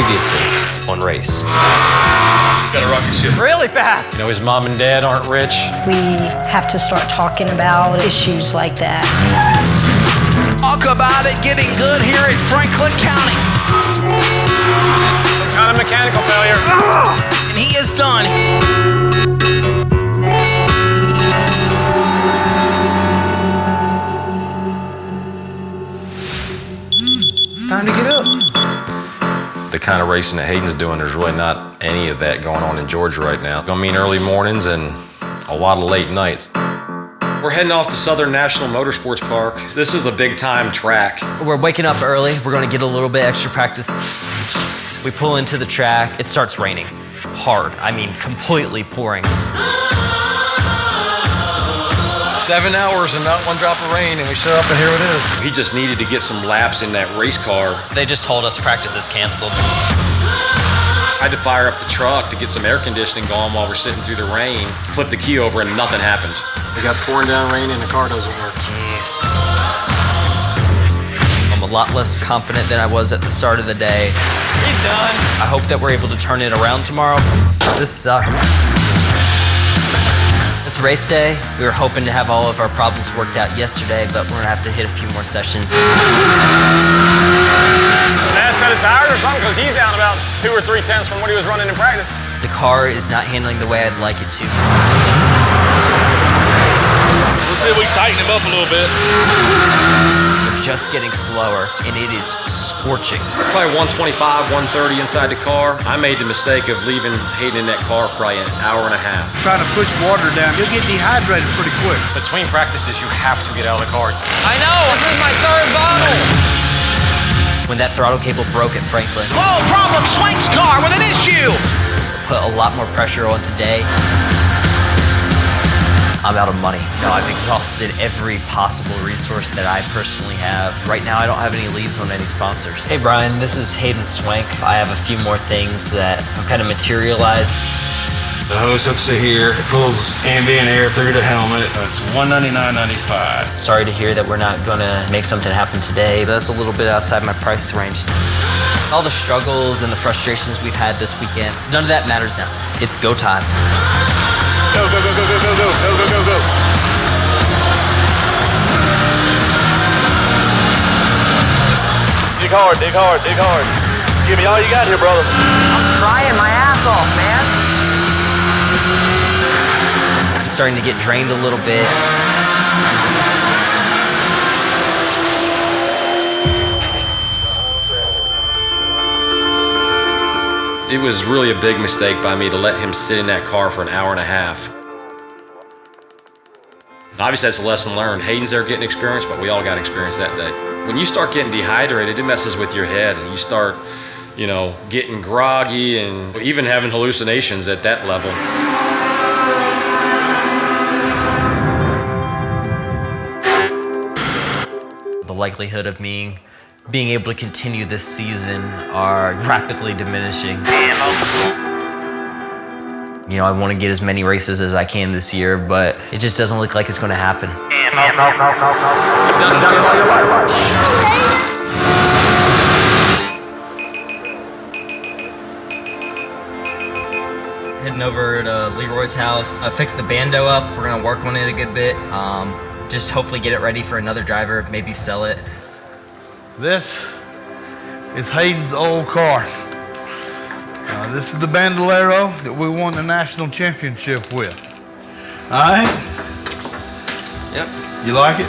Previously on Race. Got a rocket ship really fast. You know, his mom and dad aren't rich. We have to start talking about issues like that. Talk about it getting good here in Franklin County. Some kind of mechanical failure. And he is done. Time to get up. The kind of racing that Hayden's doing, there's really not any of that going on in Georgia right now. It's gonna mean early mornings and a lot of late nights. We're heading off to Southern National Motorsports Park. This is a big time track. We're waking up early. We're gonna get a little bit extra practice. We pull into the track. It starts raining. Hard. I mean, completely pouring. 7 hours and not one drop of rain, and we show up and here it is. He just needed to get some laps in that race car. They just told us practice is canceled. I had to fire up the truck to get some air conditioning going while we're sitting through the rain. Flip the key over and nothing happened. We got pouring down rain and the car doesn't work. Jeez. I'm a lot less confident than I was at the start of the day. He's done. I hope that we're able to turn it around tomorrow. This sucks. It's race day. We were hoping to have all of our problems worked out yesterday, but we're gonna have to hit a few more sessions. Dad set his tires or something, because he's down about 2 or 3 tenths from what he was running in practice. The car is not handling the way I'd like it to. We'll see if we tighten him up a little bit. We're just getting slower, and it is scorching. Probably 125, 130 inside the car. I made the mistake of leaving Hayden in that car for probably an hour and a half. Trying to push water down, you'll get dehydrated pretty quick. Between practices, you have to get out of the car. I know, this is my 3rd bottle! When that throttle cable broke at Franklin, Whoa, problem, Swank's car with an issue. put a lot more pressure on today. I'm out of money. Now I've exhausted every possible resource that I personally have. Right now I don't have any leads on any sponsors. Hey Brian, this is Hayden Swank. I have a few more things that have kind of materialized. The hose hooks to here, it pulls ambient air through the helmet. It's $199.95. Sorry to hear that we're not gonna make something happen today. That's a little bit outside my price range. All the struggles and the frustrations we've had this weekend, none of that matters now. It's go time. Go, go, go, go, go, go, go, go, go, go, go. Dig hard, dig hard, dig hard. Give me all you got here, brother. I'm trying my ass off, man. It's starting to get drained a little bit. It was really a big mistake by me to let him sit in that car for an hour and a half. Obviously, that's a lesson learned. Hayden's there getting experience, but we all got experience that day. When you start getting dehydrated, it messes with your head, and you start, you know, getting groggy and even having hallucinations at that level. The likelihood of me being able to continue this season are rapidly diminishing. You know, I want to get as many races as I can this year, but it just doesn't look like it's going to happen. Heading over to Leroy's house. I fixed the bando up. We're going to work on it a good bit. Just hopefully get it ready for another driver, maybe sell it. This is Hayden's old car. This is the Bandolero that we won the national championship with. All right? Yep. You like it?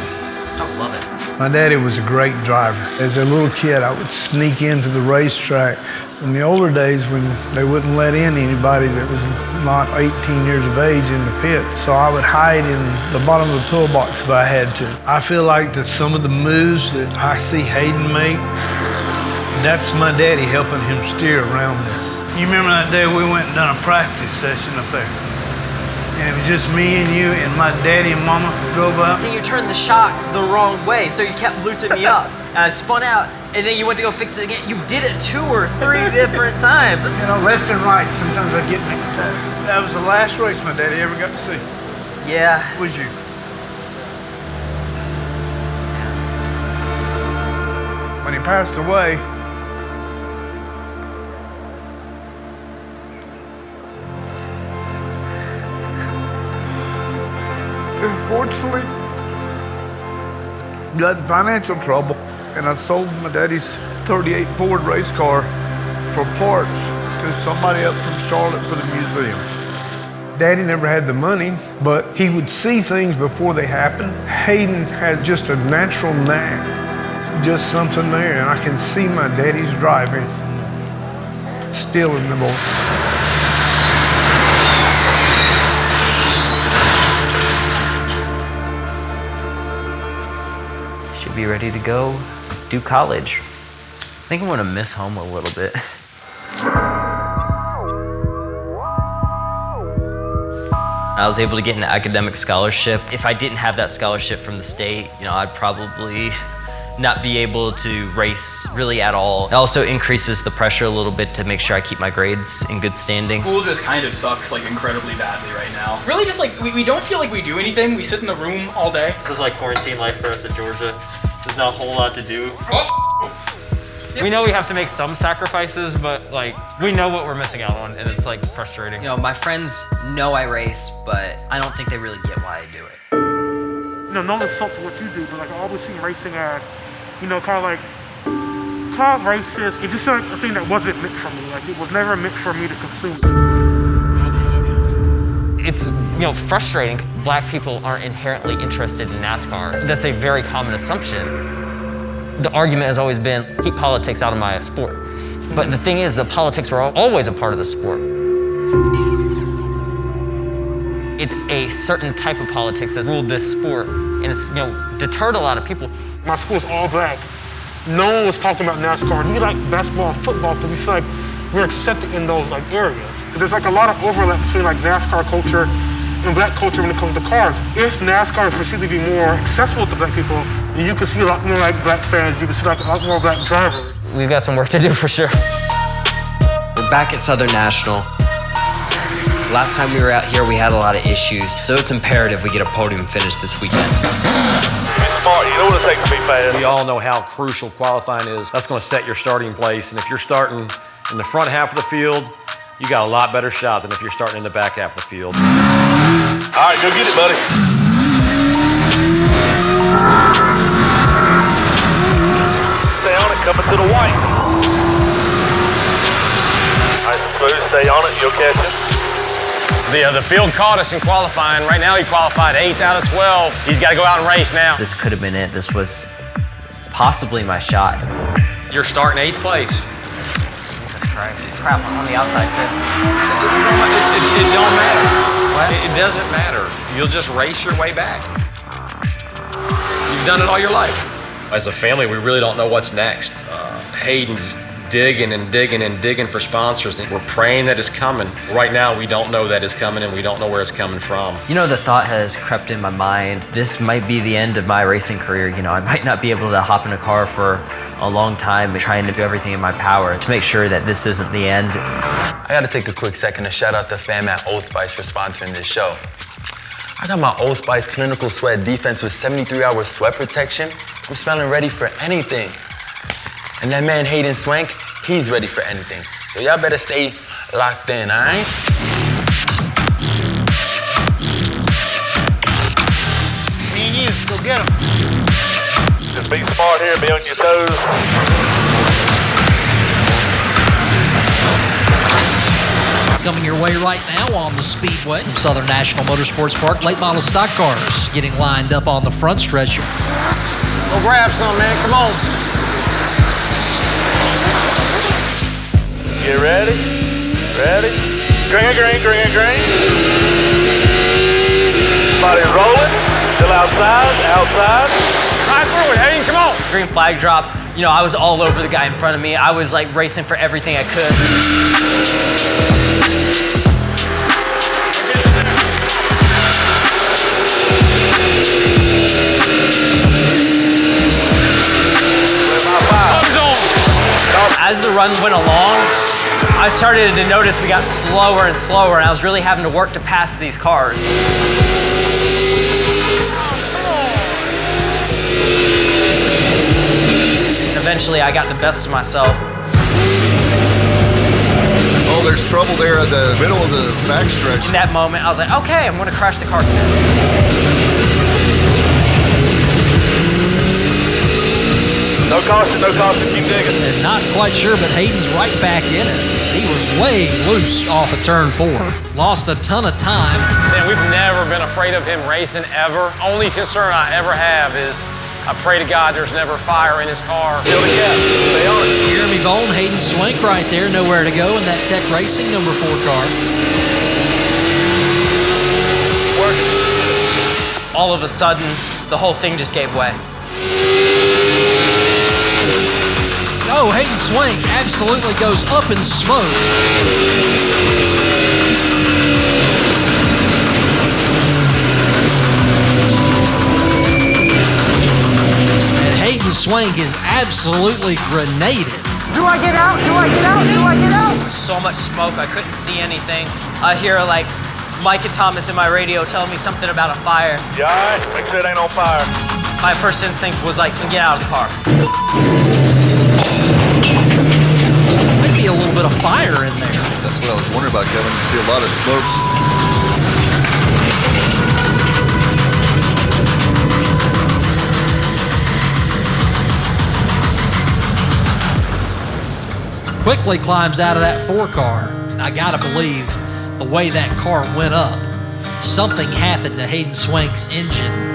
I love it. My daddy was a great driver. As a little kid, I would sneak into the racetrack. In the older days when they wouldn't let in anybody that was not 18 years of age in the pit, so I would hide in the bottom of the toolbox if I had to. I feel like that some of the moves that I see Hayden make, that's my daddy helping him steer around this. You remember that day we went and done a practice session up there? And it was just me and you and my daddy and mama drove up. Then you turned the shocks the wrong way, so you kept loosening me up. And I spun out, and then you went to go fix it again. You did it 2 or 3 different times. You know, left and right, sometimes I get mixed up. That was the last race my daddy ever got to see. Yeah. Was you? When he passed away, unfortunately, got in financial trouble, and I sold my daddy's 38 Ford race car for parts to somebody up from Charlotte for the museum. Daddy never had the money, but he would see things before they happened. Hayden has just a natural knack. It's just something there, and I can see my daddy's driving still in the boy. Should be ready to go do college. I think I'm gonna miss home a little bit. I was able to get an academic scholarship. If I didn't have that scholarship from the state, I'd probably not be able to race really at all. It also increases the pressure a little bit to make sure I keep my grades in good standing. School just kind of sucks like incredibly badly right now. Really just like, we don't feel like we do anything. We sit in the room all day. This is like quarantine life for us in Georgia. There's not a whole lot to do. Oh. We know we have to make some sacrifices, but like we know what we're missing out on, and it's like frustrating. My friends know I race, but I don't think they really get why I do it. No insult to what you do, but like I always see racing as, kind of like car races. It's just like a thing that wasn't meant for me. Like it was never meant for me to consume. It's frustrating. Black people aren't inherently interested in NASCAR. That's a very common assumption. The argument has always been, keep politics out of my sport. But the thing is, the politics were always a part of the sport. It's a certain type of politics that's ruled this sport, and it's deterred a lot of people. My school's all black. No one was talking about NASCAR. And we like basketball and football because we feel like we're accepted in those like areas. There's like a lot of overlap between like NASCAR culture and black culture when it comes to cars. If NASCAR is perceived to be more accessible to black people, you can see a lot more like black fans, you can see like a lot more black drivers. We've got some work to do for sure. Back at Southern National, last time we were out here we had a lot of issues, so it's imperative we get a podium finish this weekend. Be smart, you know what it takes to be fast. We all know how crucial qualifying is. That's going to set your starting place, and if you're starting in the front half of the field, you got a lot better shot than if you're starting in the back half of the field. All right, go get it, buddy. Stay on it, coming to the white. Nice and smooth, stay on it, you'll catch it. The field caught us in qualifying. Right now he qualified 8 out of 12. He's got to go out and race now. This could have been it. This was possibly my shot. You're starting 8th place. Jesus Christ. Crap, on the outside too. It don't matter. What? It doesn't matter. You'll just race your way back. You've done it all your life. As a family, we really don't know what's next. Hayden's digging and digging and digging for sponsors, and we're praying that it's coming. Right now, we don't know that it's coming, and we don't know where it's coming from. The thought has crept in my mind. This might be the end of my racing career. I might not be able to hop in a car for a long time, trying to do everything in my power to make sure that this isn't the end. I gotta take a quick second to shout out the fam at Old Spice for sponsoring this show. I got my Old Spice Clinical Sweat Defense with 73-hour sweat protection. I'm smelling ready for anything. And that man Hayden Swank, he's ready for anything. So y'all better stay locked in, all right? Me and you, go get him. Just be smart here, be on your toes. Coming your way right now on the Speedway from Southern National Motorsports Park. Late model stock cars getting lined up on the front stretch. Go grab some, man. Come on. Get ready? Ready? Green, green, green, green. Body rolling. Still outside, outside. Right through it, Hayden. Come on. Green flag drop. I was all over the guy in front of me. I was like racing for everything I could. As the run went along, I started to notice we got slower and slower, and I was really having to work to pass these cars. Eventually, I got the best of myself. Oh, there's trouble there at the middle of the backstretch. In that moment, I was like, okay, I'm going to crash the car today. No caution, keep digging. And not quite sure, but Hayden's right back in it. He was way loose off of turn 4. Lost a ton of time. Man, we've never been afraid of him racing ever. Only concern I ever have is I pray to God there's never fire in his car. Build a gap. Stay on it. Jeremy Bone, Hayden Swank right there. Nowhere to go in that Tech Racing number 4 car. Working. All of a sudden, the whole thing just gave way. Oh, Hayden Swank absolutely goes up in smoke. And Hayden Swank is absolutely grenaded. Do I get out? Do I get out? Do I get out? So much smoke, I couldn't see anything. I hear like Mike and Thomas in my radio telling me something about a fire. You all right? Make sure it ain't on fire. My first instinct was like, get out of the car. Might be a little bit of fire in there. That's what I was wondering about, Kevin. You see a lot of smoke. Quickly climbs out of that 4 car. I gotta believe the way that car went up, something happened to Hayden Swank's engine.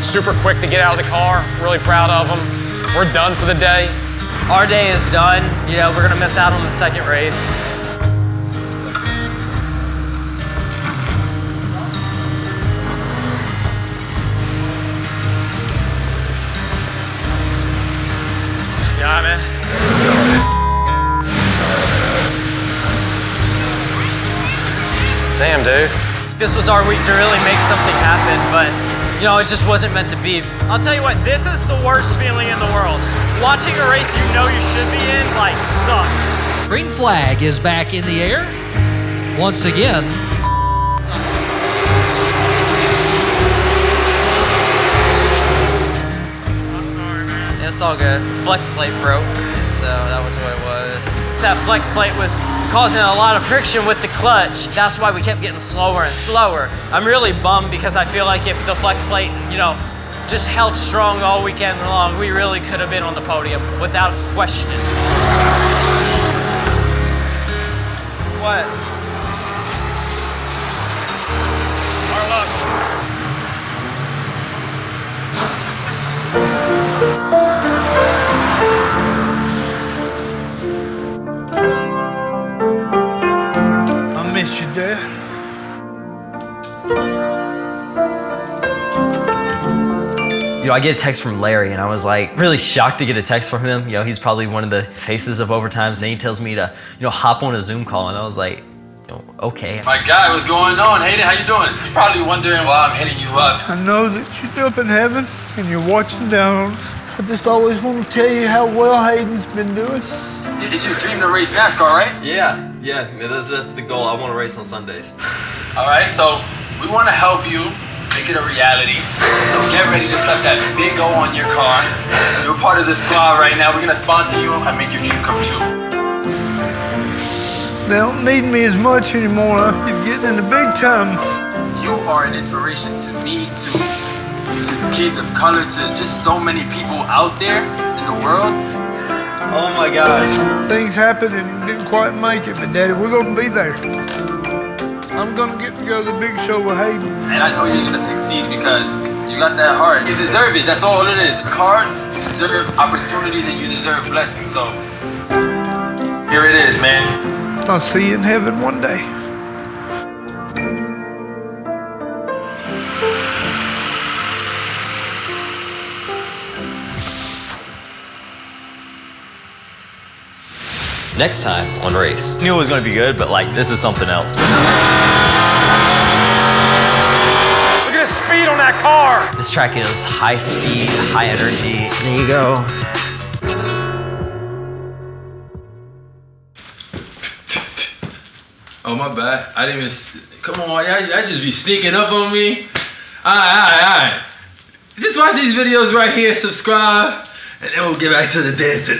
Super quick to get out of the car. Really proud of him. We're done for the day. Our day is done. You know, we're gonna miss out on the second race. Yeah, man. Damn, dude. This was our week to really make something happen, but you know, it just wasn't meant to be. I'll tell you what, this is the worst feeling in the world. Watching a race you know you should be in, like, sucks. Green flag is back in the air. Once again. It's all good. Flex plate broke, so that was what it was. That flex plate was causing a lot of friction with the clutch. That's why we kept getting slower and slower. I'm really bummed because I feel like if the flex plate, you know, just held strong all weekend long, we really could have been on the podium without question. What? Our luck. I miss you, Dad. You know, I get a text from Larry, and I was like really shocked to get a text from him. You know, he's probably one of the faces of overtimes, and he tells me to, you know, hop on a Zoom call, and I was like, okay. My guy, what's going on? Hayden, how you doing? You're probably wondering why I'm hitting you up. I know that you're up in heaven and you're watching down. I just always want to tell you how well Hayden's been doing. It's your dream to race NASCAR, right? Yeah, that's the goal. I want to race on Sundays. All right, so we want to help you make it a reality. So get ready to slap that big O on your car. You're part of the squad right now. We're going to sponsor you and make your dream come true. They don't need me as much anymore. He's getting in the big time. You are an inspiration to me, to kids of color, to just so many people out there in the world. Oh my gosh. Things happened and didn't quite make it, but Daddy, we're gonna be there. I'm gonna get to go to the big show with Hayden. And I know you're gonna succeed because you got that heart. You deserve it, that's all it is. Work hard, you deserve opportunities and you deserve blessings, so here it is, man. I'll see you in heaven one day. Next time on Race. Knew it was going to be good, but like, this is something else. Look at the speed on that car. This track is high speed, high energy. There you go. Oh, my bad. I didn't even... Come on, y'all just be sneaking up on me. All right. Just watch these videos right here, subscribe, and then we'll get back to the dancing.